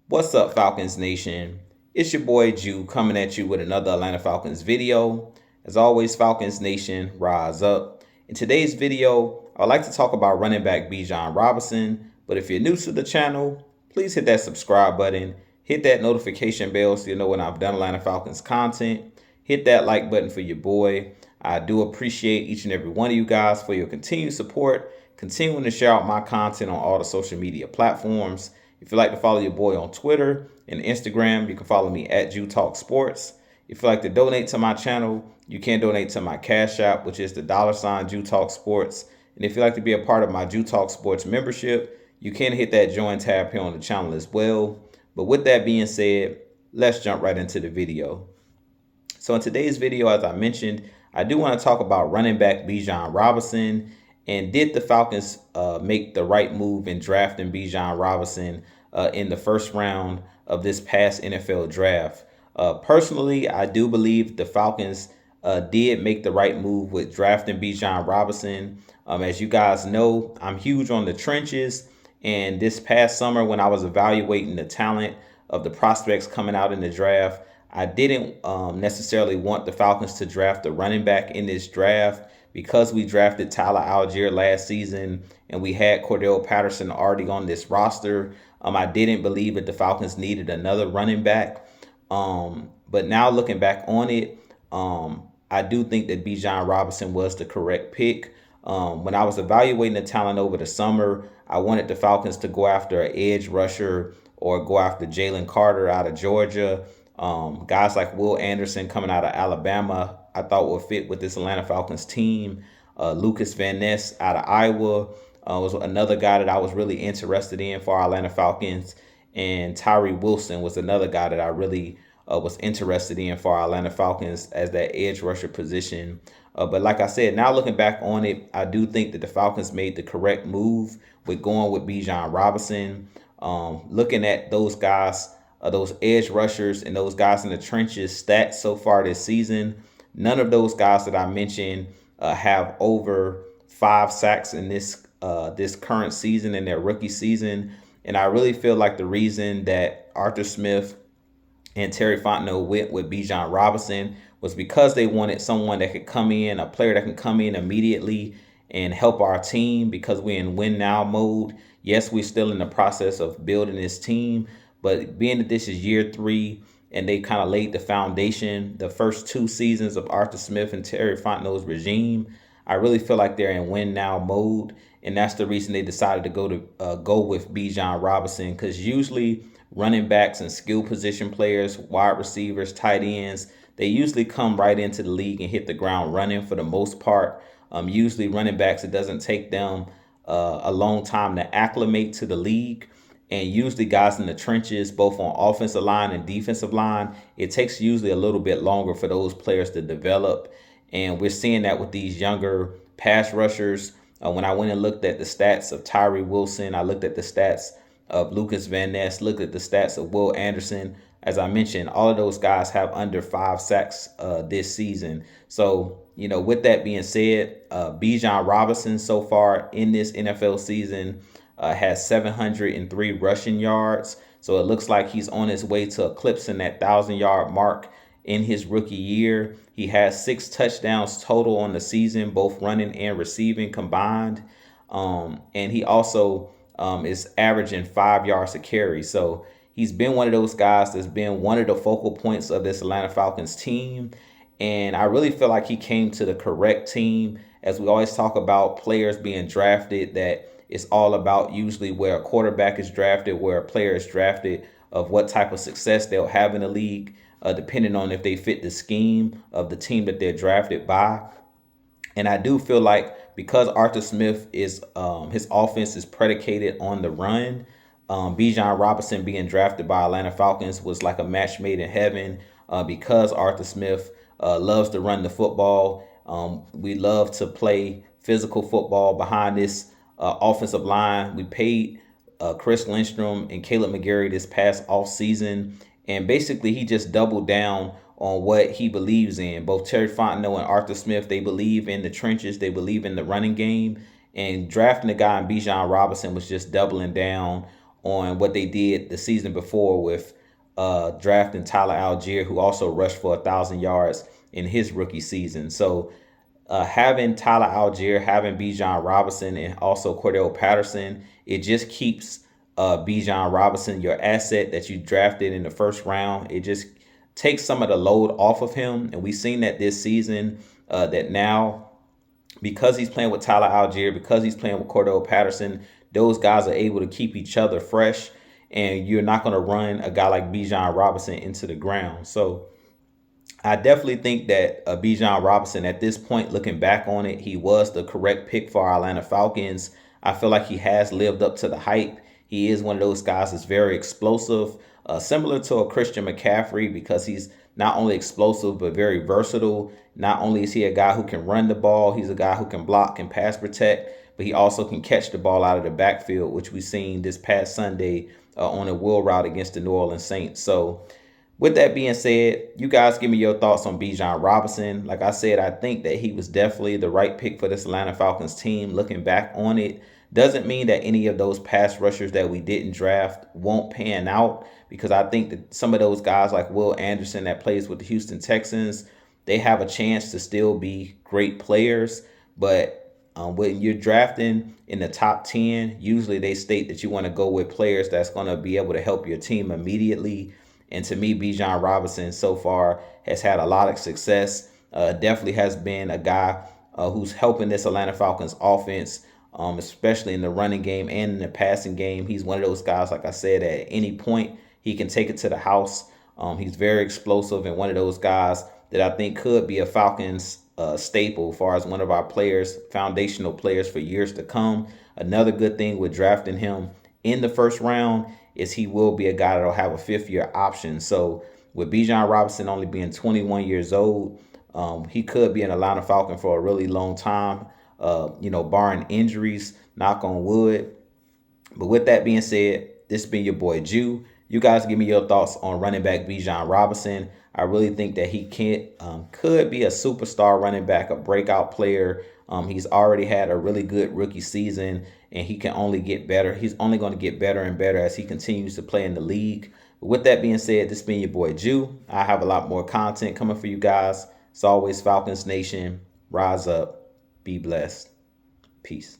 What's up, Falcons Nation? It's your boy Jew coming at you with another Atlanta Falcons video. As always, Falcons Nation, rise up. In today's video, I'd like to talk about running back Bijan Robinson. But if you're new to the channel, please hit that subscribe button, hit that notification bell so you know when I've done Atlanta Falcons content. Hit that like button for your boy. I do appreciate each and every one of you guys for your continued support, continuing to share out my content on all the social media platforms. If you'd like to follow your boy on Twitter and Instagram, you can follow me at Jew Talk Sports. If you'd like to donate to my channel, you can donate to my Cash App, which is the $ Jew Talk Sports. And if you'd like to be a part of my Jew Talk Sports membership, you can hit that join tab here on the channel as well. But with that being said, let's jump right into the video. So in today's video, as I mentioned, I do want to talk about running back Bijan Robinson. And did the Falcons make the right move in drafting Bijan Robinson in the first round of this past NFL draft? Personally, I do believe the Falcons did make the right move with drafting Bijan Robinson. As you guys know, I'm huge on the trenches. And this past summer, when I was evaluating the talent of the prospects coming out in the draft, I didn't necessarily want the Falcons to draft a running back in this draft because we drafted Tyler Algier last season and we had Cordell Patterson already on this roster. I didn't believe that the Falcons needed another running back. But now looking back on it, I do think that Bijan Robinson was the correct pick. When I was evaluating the talent over the summer, I wanted the Falcons to go after an edge rusher or go after Jalen Carter out of Georgia. Guys like Will Anderson coming out of Alabama, I thought would fit with this Atlanta Falcons team. Lucas Van Ness out of Iowa was another guy that I was really interested in for our Atlanta Falcons. And Tyree Wilson was another guy that I really was interested in for our Atlanta Falcons as that edge rusher position. But like I said, now looking back on it, I do think that the Falcons made the correct move with going with Bijan Robinson. Looking at those guys, those edge rushers and those guys in the trenches stats so far this season, none of those guys that I mentioned have over 5 sacks in this current season, in their rookie season. And I really feel like the reason that Arthur Smith and Terry Fontenot went with Bijan Robinson was because they wanted someone that could come in, a player that can come in immediately and help our team because we're in win now mode. Yes, we're still in the process of building this team, but being that this is year 3 and they kind of laid the foundation, the first 2 seasons of Arthur Smith and Terry Fontenot's regime, I really feel like they're in win now mode. And that's the reason they decided to go with Bijan Robinson, because usually running backs and skill position players, wide receivers, tight ends, they usually come right into the league and hit the ground running for the most part. Usually running backs, it doesn't take them a long time to acclimate to the league. And usually guys in the trenches, both on offensive line and defensive line, it takes usually a little bit longer for those players to develop. And we're seeing that with these younger pass rushers. When I went and looked at the stats of Tyree Wilson, I looked at the stats of Lucas Van Ness, looked at the stats of Will Anderson. As I mentioned, all of those guys have under 5 sacks this season. So, with that being said, Bijan Robinson so far in this NFL season has 703 rushing yards. So it looks like he's on his way to eclipsing that 1,000-yard mark in his rookie year. He has 6 touchdowns total on the season, both running and receiving combined. And he also is averaging 5 yards a carry. So he's been one of those guys that's been one of the focal points of this Atlanta Falcons team. And I really feel like he came to the correct team. As we always talk about players being drafted, that it's all about usually where a quarterback is drafted, where a player is drafted, of what type of success they'll have in the league, depending on if they fit the scheme of the team that they're drafted by. And I do feel like because Arthur Smith is his offense is predicated on the run, Bijan Robinson being drafted by Atlanta Falcons was like a match made in heaven, because Arthur Smith loves to run the football. We love to play physical football behind this offensive line. We paid Chris Lindstrom and Caleb McGarry this past offseason, and basically he just doubled down on what he believes in. Both Terry Fontenot and Arthur Smith, they believe in the trenches, they believe in the running game, and drafting the guy in Bijan Robinson was just doubling down on what they did the season before with drafting Tyler Algier, who also rushed for 1,000 yards in his rookie season. So having Tyler Algier, having Bijan Robinson, and also Cordell Patterson, it just keeps Bijan Robinson, your asset that you drafted in the first round. It just takes some of the load off of him. And we've seen that this season, that now, because he's playing with Tyler Algier, because he's playing with Cordell Patterson, those guys are able to keep each other fresh. And you're not going to run a guy like Bijan Robinson into the ground. So I definitely think that Bijan Robinson, at this point, looking back on it, he was the correct pick for our Atlanta Falcons. I feel like he has lived up to the hype. He is one of those guys that's very explosive, similar to a Christian McCaffrey, because he's not only explosive, but very versatile. Not only is he a guy who can run the ball, he's a guy who can block and pass protect, but he also can catch the ball out of the backfield, which we've seen this past Sunday on a wheel route against the New Orleans Saints. So with that being said, you guys give me your thoughts on Bijan Robinson. Like I said, I think that he was definitely the right pick for this Atlanta Falcons team. Looking back on it, doesn't mean that any of those pass rushers that we didn't draft won't pan out, because I think that some of those guys like Will Anderson that plays with the Houston Texans, they have a chance to still be great players. But when you're drafting in the top 10, usually they state that you want to go with players that's going to be able to help your team immediately. And to me, Bijan Robinson so far has had a lot of success. Definitely has been a guy who's helping this Atlanta Falcons offense, especially in the running game and in the passing game. He's one of those guys, like I said, at any point, he can take it to the house. He's very explosive and one of those guys that I think could be a Falcons staple as far as one of our players, foundational players for years to come. Another good thing with drafting him in the first round is he will be a guy that'll have a fifth-year option. So with Bijan Robinson only being 21 years old, he could be an Atlanta Falcon for a really long time, barring injuries, knock on wood. But with that being said, this has been your boy Jew. You guys give me your thoughts on running back Bijan Robinson. I really think that he could be a superstar running back, a breakout player. He's already had a really good rookie season, and he can only get better. He's only going to get better and better as he continues to play in the league. But with that being said, this has been your boy Jew. I have a lot more content coming for you guys. As always, Falcons Nation, rise up, be blessed. Peace.